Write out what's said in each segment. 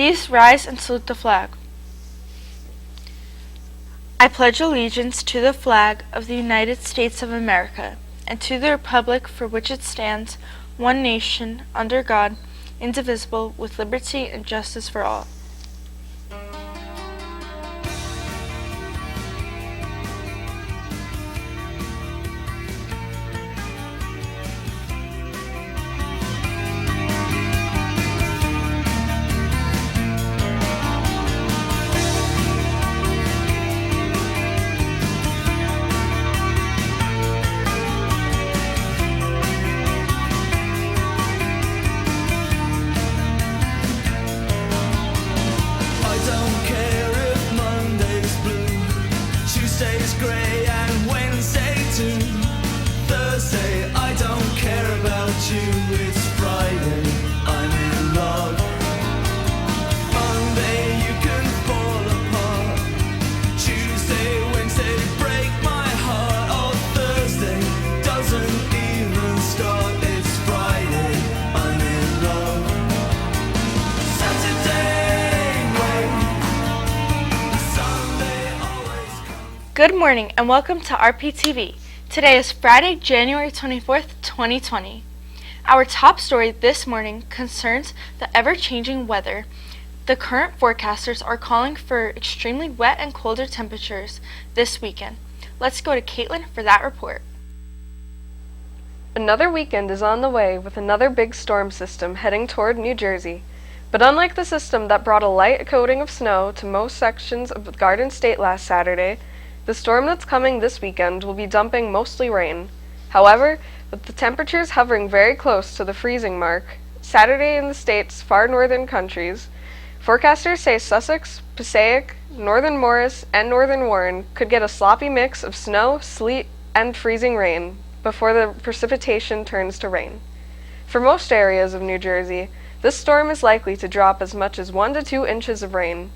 Please rise and salute the flag. I pledge allegiance to the flag of the United States of America and to the republic for which it stands, one nation, under God, indivisible, with liberty and justice for all. Tuesday's grey and Wednesday too. Thursday, I don't care about you. It's Friday, I'm in love. Monday, you can fall apart. Tuesday, Wednesday, break my heart. Oh, Thursday doesn't even start. It's Friday, I'm in love. Saturday, wait. Sunday always comes. Good morning and welcome to RPtv. Today is Friday, January 24th, 2020. Our top story this morning concerns the ever-changing weather. The current forecasters are calling for extremely wet and colder temperatures this weekend. Let's go to Caitlin for that report. Another weekend is on the way with another big storm system heading toward New Jersey. But unlike the system that brought a light coating of snow to most sections of Garden State last Saturday, the storm that's coming this weekend will be dumping mostly rain. However, with the temperatures hovering very close to the freezing mark Saturday in the state's far northern countries, forecasters say Sussex, Passaic, northern Morris, and northern Warren could get a sloppy mix of snow, sleet, and freezing rain before the precipitation turns to rain. For most areas of New Jersey, this storm is likely to drop as much as 1 to 2 inches of rain.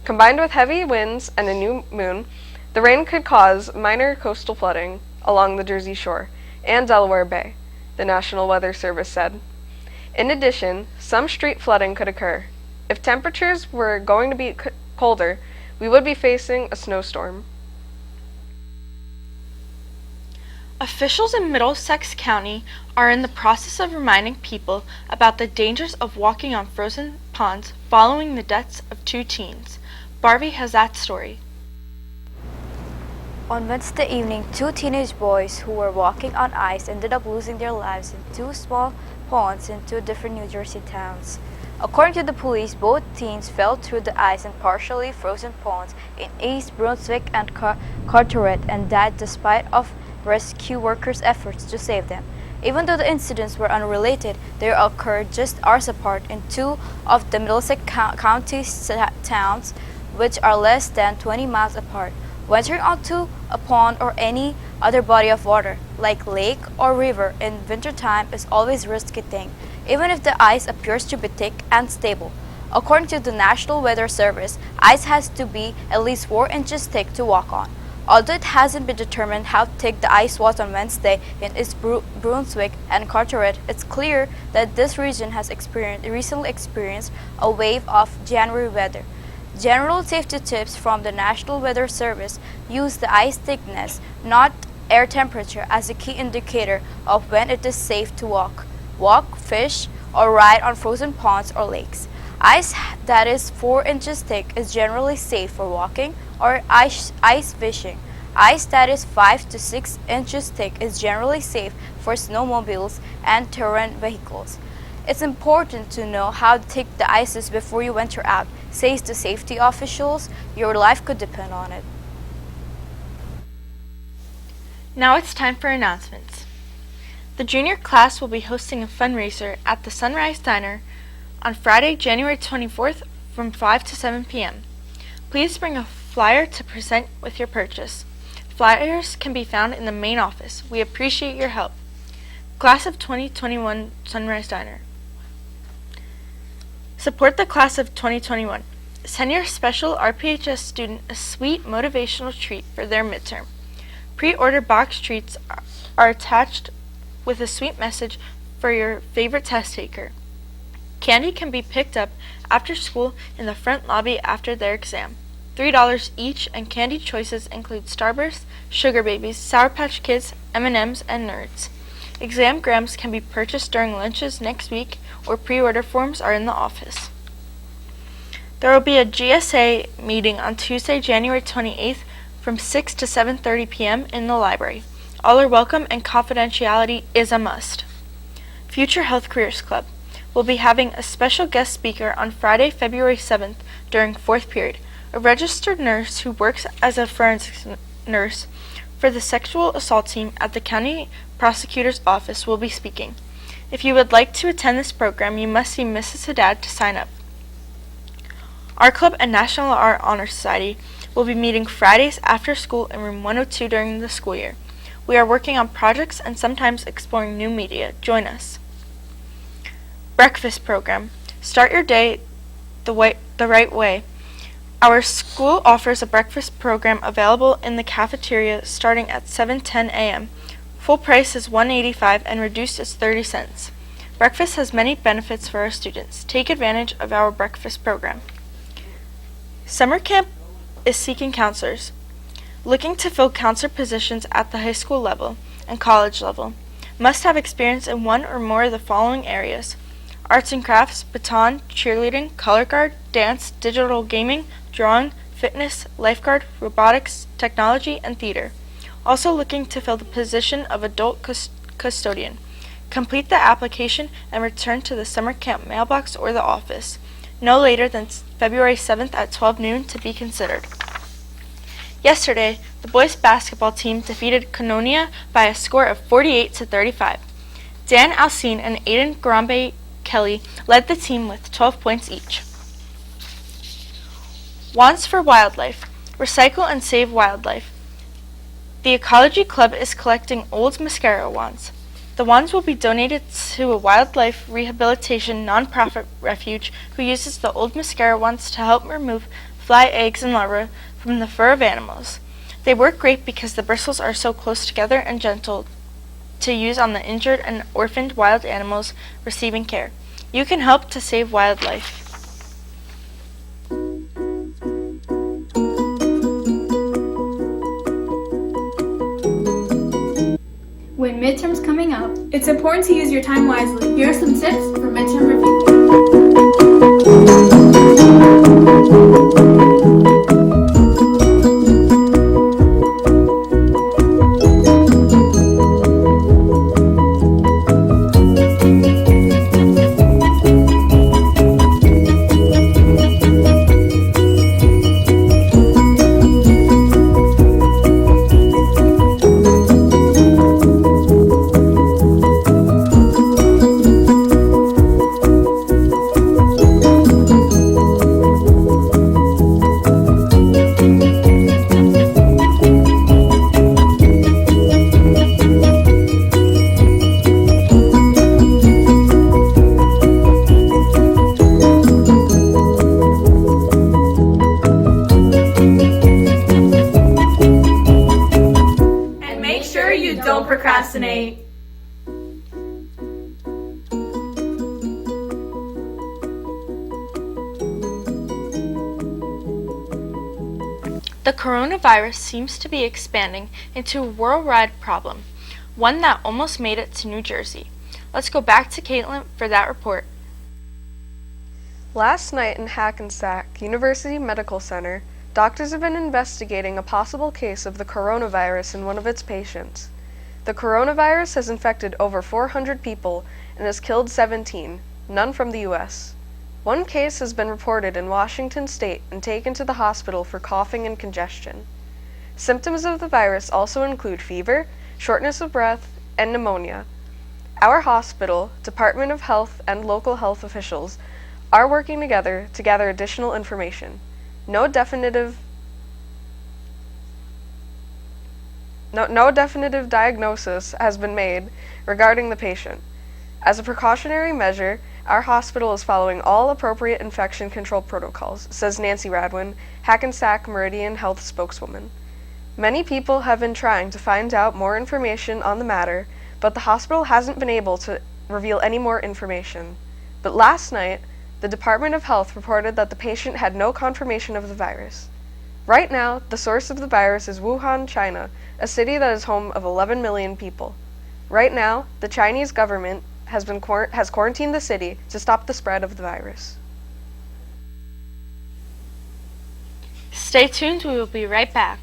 Combined with heavy winds and a new moon, the rain could cause minor coastal flooding along the Jersey Shore and Delaware Bay, the National Weather Service said. In addition, some street flooding could occur. If temperatures were going to be colder, we would be facing a snowstorm. Officials in Middlesex County are in the process of reminding people about the dangers of walking on frozen ponds following the deaths of 2 teens. Barbie has that story. On Wednesday evening, 2 teenage boys who were walking on ice ended up losing their lives in 2 small ponds in 2 different New Jersey towns. According to the police, both teens fell through the ice in partially frozen ponds in East Brunswick and Carteret and died despite of rescue workers' efforts to save them. Even though the incidents were unrelated, they occurred just hours apart in 2 of the Middlesex County towns, which are less than 20 miles apart. Venturing onto a pond or any other body of water, like lake or river, in wintertime is always a risky thing, even if the ice appears to be thick and stable. According to the National Weather Service, ice has to be at least 4 inches thick to walk on. Although it hasn't been determined how thick the ice was on Wednesday in East Brunswick and Carteret, it's clear that this region has recently experienced a wave of January weather. General safety tips from the National Weather Service use the ice thickness, not air temperature, as a key indicator of when it is safe to walk, fish, or ride on frozen ponds or lakes. Ice that is 4 inches thick is generally safe for walking or ice fishing. Ice that is 5 to 6 inches thick is generally safe for snowmobiles and terrain vehicles. It's important to know how thick the ice is before you venture out, says the safety officials. Your life could depend on it. Now it's time for announcements. The junior class will be hosting a fundraiser at the Sunrise Diner on Friday, January 24th from 5 to 7 p.m. Please bring a flyer to present with your purchase. Flyers can be found in the main office. We appreciate your help. Class of 2021 Sunrise Diner. Support the class of 2021. Send your special RPHS student a sweet motivational treat for their midterm. Pre-order box treats are attached with a sweet message for your favorite test taker. Candy can be picked up after school in the front lobby after their exam. $3 each, and candy choices include Starburst, Sugar Babies, Sour Patch Kids, M&Ms, and Nerds. Exam grams can be purchased during lunches next week, or pre-order forms are in the office. There will be a GSA meeting on Tuesday, January 28th from 6 to 7:30 p.m. in the library. All are welcome and confidentiality is a must. Future Health Careers Club will be having a special guest speaker on Friday, February 7th during 4th period. A registered nurse who works as a forensics nurse for the sexual assault team at the county prosecutor's office will be speaking. If you would like to attend this program, you must see Mrs. Haddad to sign up. Art Club and National Art Honor Society will be meeting Fridays after school in room 102 during the school year. We are working on projects and sometimes exploring new media. Join us. Breakfast program. Start your day the right way. Our school offers a breakfast program available in the cafeteria starting at 7:10 a.m. Full price is $1.85 and reduced is 30 cents. Breakfast has many benefits for our students. Take advantage of our breakfast program. Summer camp is seeking counselors. Looking to fill counselor positions at the high school level and college level. Must have experience in one or more of the following areas: arts and crafts, baton, cheerleading, color guard, dance, digital gaming, drawing, fitness, lifeguard, robotics, technology, and theater. Also looking to fill the position of adult custodian. Complete the application and return to the summer camp mailbox or the office, no later than February 7th at 12 noon to be considered. Yesterday, the boys basketball team defeated Kononia by a score of 48-35. Dan Alcine and Aiden Garambe Kelly led the team with 12 points each. Wands for Wildlife. Recycle and save wildlife. The Ecology Club is collecting old mascara wands. The wands will be donated to a wildlife rehabilitation nonprofit refuge who uses the old mascara wands to help remove fly eggs and larvae from the fur of animals. They work great because the bristles are so close together and gentle to use on the injured and orphaned wild animals receiving care. You can help to save wildlife. When midterm's coming up, it's important to use your time wisely. Here are some tips for midterm review. Don't procrastinate. The coronavirus seems to be expanding into a worldwide problem, one that almost made it to New Jersey. Let's go back to Caitlin for that report. Last night in Hackensack University Medical Center, doctors have been investigating a possible case of the coronavirus in one of its patients. The coronavirus has infected over 400 people and has killed 17, none from the U.S. One case has been reported in Washington State and taken to the hospital for coughing and congestion. Symptoms of the virus also include fever, shortness of breath, and pneumonia. Our hospital, Department of Health, and local health officials are working together to gather additional information. No definitive diagnosis has been made regarding the patient. As a precautionary measure, our hospital is following all appropriate infection control protocols, says Nancy Radwin, Hackensack Meridian Health spokeswoman. Many people have been trying to find out more information on the matter, but the hospital hasn't been able to reveal any more information. But last night, the Department of Health reported that the patient had no confirmation of the virus. Right now, the source of the virus is Wuhan, China, a city that is home of 11 million people. Right now, the Chinese government has quarantined the city to stop the spread of the virus. Stay tuned, we will be right back.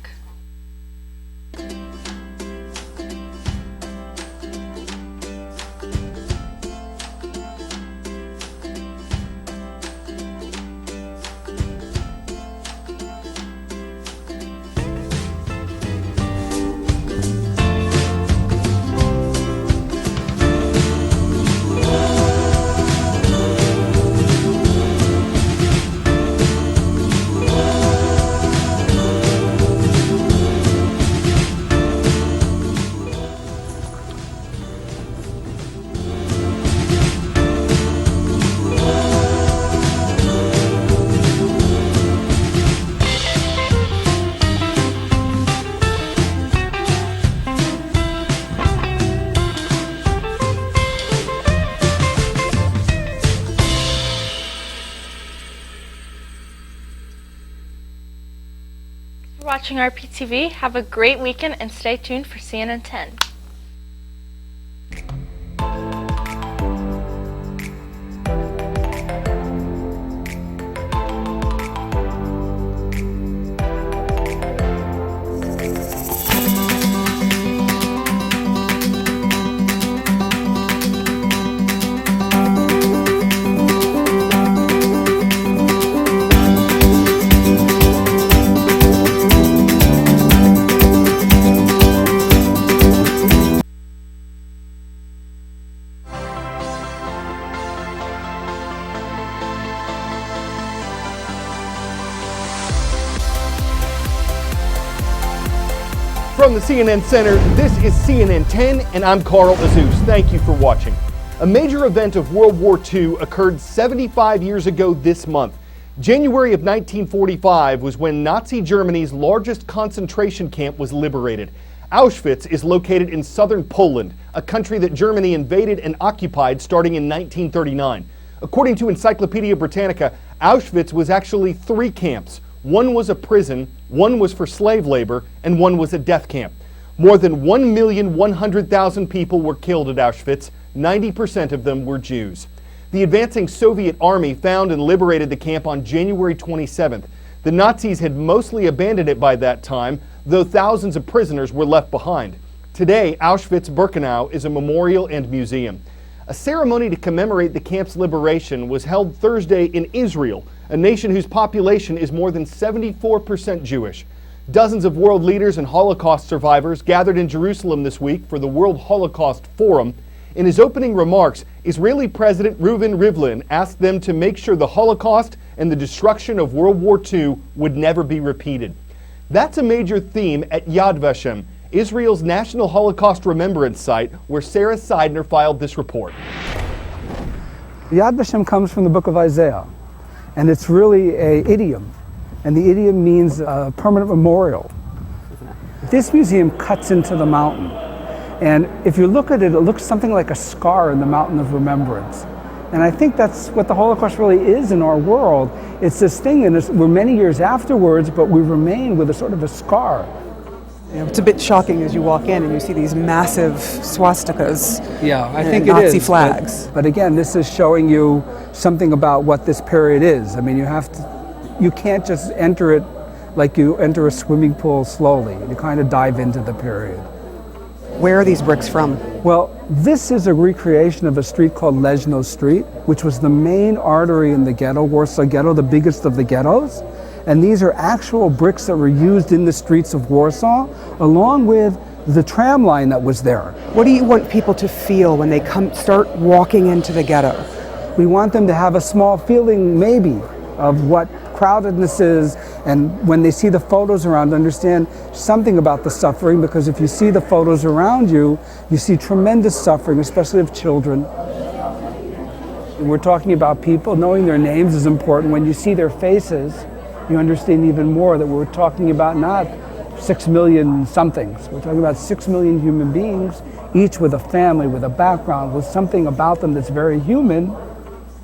Watching RPtv, have a great weekend and stay tuned for CNN 10. From the CNN Center, this is CNN 10, and I'm Carl Azus. Thank you for watching. A major event of World War II occurred 75 years ago this month. January of 1945 was when Nazi Germany's largest concentration camp was liberated. Auschwitz is located in southern Poland, a country that Germany invaded and occupied starting in 1939. According to Encyclopedia Britannica, Auschwitz was actually 3 camps. One was a prison, one was for slave labor, and one was a death camp. More than 1,100,000 people were killed at Auschwitz. 90% of them were Jews. The advancing Soviet army found and liberated the camp on January 27th. The Nazis had mostly abandoned it by that time, though thousands of prisoners were left behind. Today, Auschwitz-Birkenau is a memorial and museum. A ceremony to commemorate the camp's liberation was held Thursday in Israel, a nation whose population is more than 74% Jewish. Dozens of world leaders and Holocaust survivors gathered in Jerusalem this week for the World Holocaust Forum. In his opening remarks, Israeli President Reuven Rivlin asked them to make sure the Holocaust and the destruction of World War II would never be repeated. That's a major theme at Yad Vashem, Israel's National Holocaust Remembrance Site, where Sarah Seidner filed this report. Yad Vashem comes from the book of Isaiah, and it's really an idiom, and the idiom means a permanent memorial. This museum cuts into the mountain, and if you look at it, it looks something like a scar in the mountain of remembrance. And I think that's what the Holocaust really is in our world. It's this thing, and we're many years afterwards, but we remain with a sort of a scar. You know, it's a bit shocking as you walk in and you see these massive swastikas. Yeah, I think Nazi flags. But again, this is showing you something about what this period is. I mean, you can't just enter it like you enter a swimming pool slowly. You kind of dive into the period. Where are these bricks from? Well, this is a recreation of a street called Leszno Street, which was the main artery in the ghetto, Warsaw Ghetto, the biggest of the ghettos. And these are actual bricks that were used in the streets of Warsaw, along with the tram line that was there. What do you want people to feel when they start walking into the ghetto? We want them to have a small feeling, maybe, of what crowdedness is, and when they see the photos around, understand something about the suffering, because if you see the photos around you, you see tremendous suffering, especially of children. We're talking about people, knowing their names is important. When you see their faces, you understand even more that we're talking about not 6 million somethings. We're talking about 6 million human beings, each with a family, with a background, with something about them that's very human,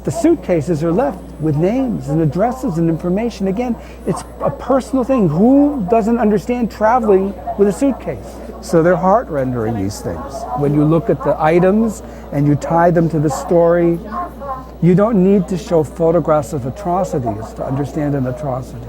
The suitcases are left with names and addresses and information. Again, it's a personal thing. Who doesn't understand traveling with a suitcase? So they're heart-rendering, these things. When you look at the items and you tie them to the story, you don't need to show photographs of atrocities to understand an atrocity.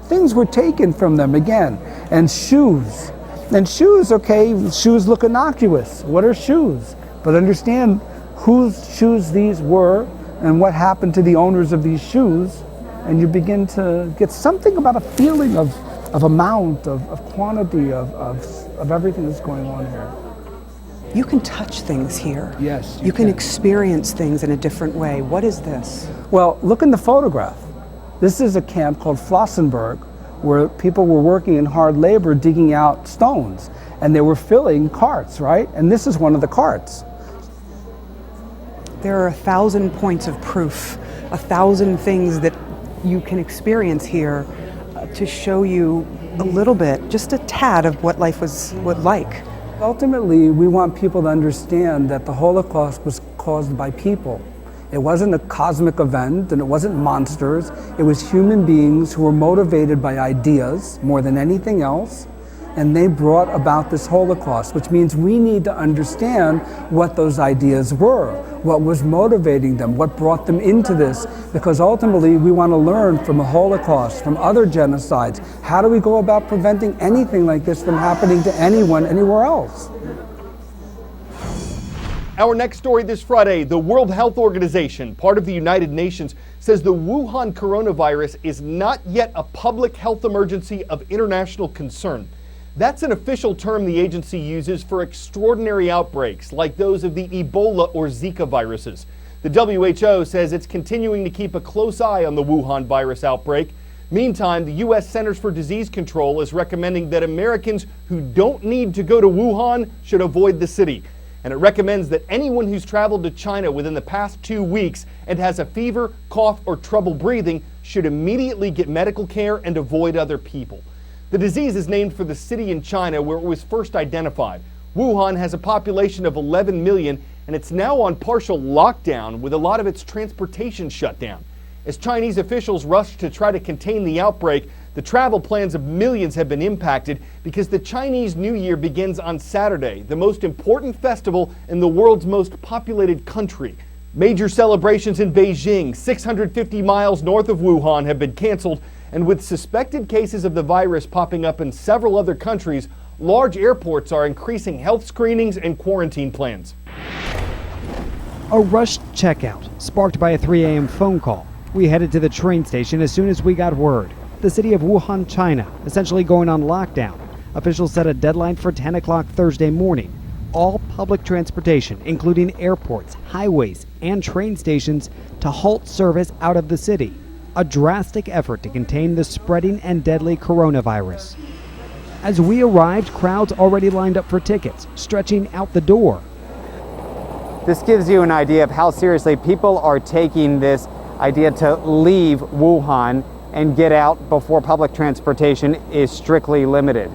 Things were taken from them again, and shoes. And shoes, okay, shoes look innocuous. What are shoes? But understand whose shoes these were and what happened to the owners of these shoes, and you begin to get something about a feeling of amount, of quantity, of everything that's going on here. You can touch things here. Yes, you can experience things in a different way. What is this? Well, look in the photograph. This is a camp called Flossenburg, where people were working in hard labor digging out stones, and they were filling carts, right? And this is one of the carts. There are 1,000 points of proof, 1,000 things that you can experience here to show you a little bit, just a tad of what life was like. Ultimately, we want people to understand that the Holocaust was caused by people. It wasn't a cosmic event, and it wasn't monsters. It was human beings who were motivated by ideas more than anything else, and they brought about this Holocaust, which means we need to understand what those ideas were, what was motivating them, what brought them into this, because ultimately we want to learn from the Holocaust, from other genocides. How do we go about preventing anything like this from happening to anyone anywhere else? Our next story this Friday, the World Health Organization, part of the United Nations, says the Wuhan coronavirus is not yet a public health emergency of international concern. That's an official term the agency uses for extraordinary outbreaks like those of the Ebola or Zika viruses. The WHO says it's continuing to keep a close eye on the Wuhan virus outbreak. Meantime, the U.S. Centers for Disease Control is recommending that Americans who don't need to go to Wuhan should avoid the city. And it recommends that anyone who's traveled to China within the past 2 weeks and has a fever, cough, or trouble breathing should immediately get medical care and avoid other people. The disease is named for the city in China where it was first identified. Wuhan has a population of 11 million, and it's now on partial lockdown with a lot of its transportation shut down. As Chinese officials rush to try to contain the outbreak, the travel plans of millions have been impacted because the Chinese New Year begins on Saturday, the most important festival in the world's most populated country. Major celebrations in Beijing, 650 miles north of Wuhan, have been canceled, and with suspected cases of the virus popping up in several other countries, large airports are increasing health screenings and quarantine plans. A rushed checkout, sparked by a 3 a.m. phone call. We headed to the train station as soon as we got word. The city of Wuhan, China, essentially going on lockdown. Officials set a deadline for 10 o'clock Thursday morning. All public transportation, including airports, highways, and train stations, to halt service out of the city. A drastic effort to contain the spreading and deadly coronavirus. As we arrived, crowds already lined up for tickets, stretching out the door. This gives you an idea of how seriously people are taking this idea to leave Wuhan and get out before public transportation is strictly limited.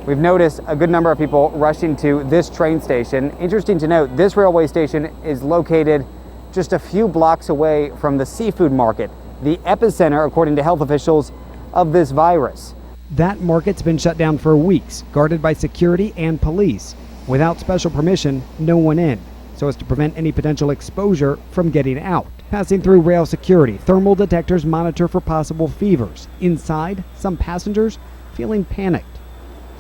We've noticed a good number of people rushing to this train station. Interesting to note, this railway station is located just a few blocks away from the seafood market, the epicenter, according to health officials, of this virus. That market's been shut down for weeks, guarded by security and police. Without special permission, no one in, so as to prevent any potential exposure from getting out. Passing through rail security, thermal detectors monitor for possible fevers. Inside, some passengers feeling panicked.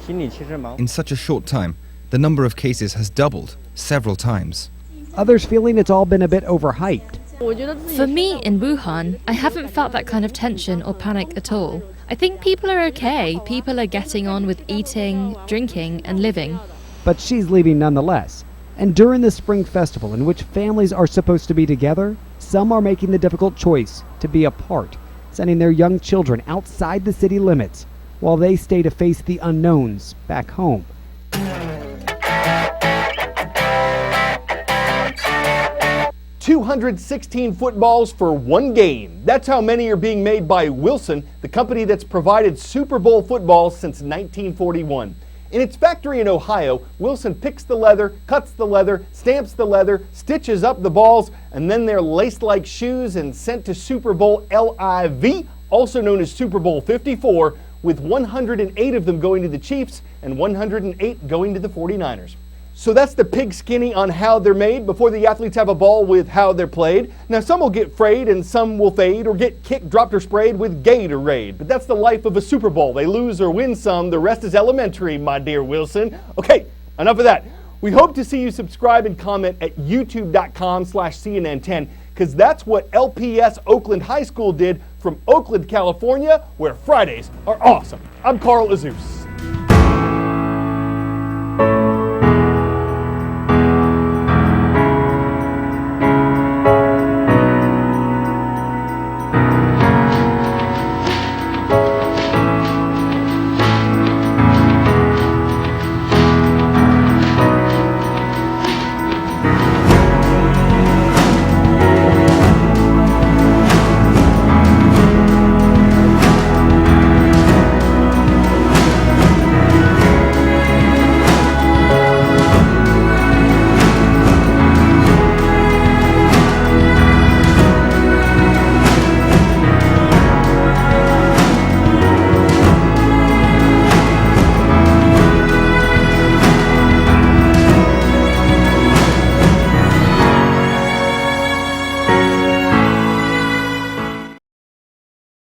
In such a short time, the number of cases has doubled several times. Others feeling it's all been a bit overhyped. For me, in Wuhan, I haven't felt that kind of tension or panic at all. I think people are okay. People are getting on with eating, drinking, and living. But she's leaving nonetheless. And during the spring festival, in which families are supposed to be together, some are making the difficult choice to be apart, sending their young children outside the city limits while they stay to face the unknowns back home. $216 footballs for one game. That's how many are being made by Wilson, the company that's provided Super Bowl footballs since 1941. In its factory in Ohio, Wilson picks the leather, cuts the leather, stamps the leather, stitches up the balls, and then they're laced like shoes and sent to Super Bowl LIV, also known as Super Bowl 54, with 108 of them going to the Chiefs and 108 going to the 49ers. So that's the pig skinny on how they're made before the athletes have a ball with how they're played. Now some will get frayed and some will fade or get kicked, dropped, or sprayed with Gatorade. But that's the life of a Super Bowl. They lose or win some, the rest is elementary, my dear Wilson. Okay, enough of that. We hope to see you subscribe and comment at youtube.com/CNN10 because that's what LPS Oakland High School did from Oakland, California, where Fridays are awesome. I'm Carl Azus.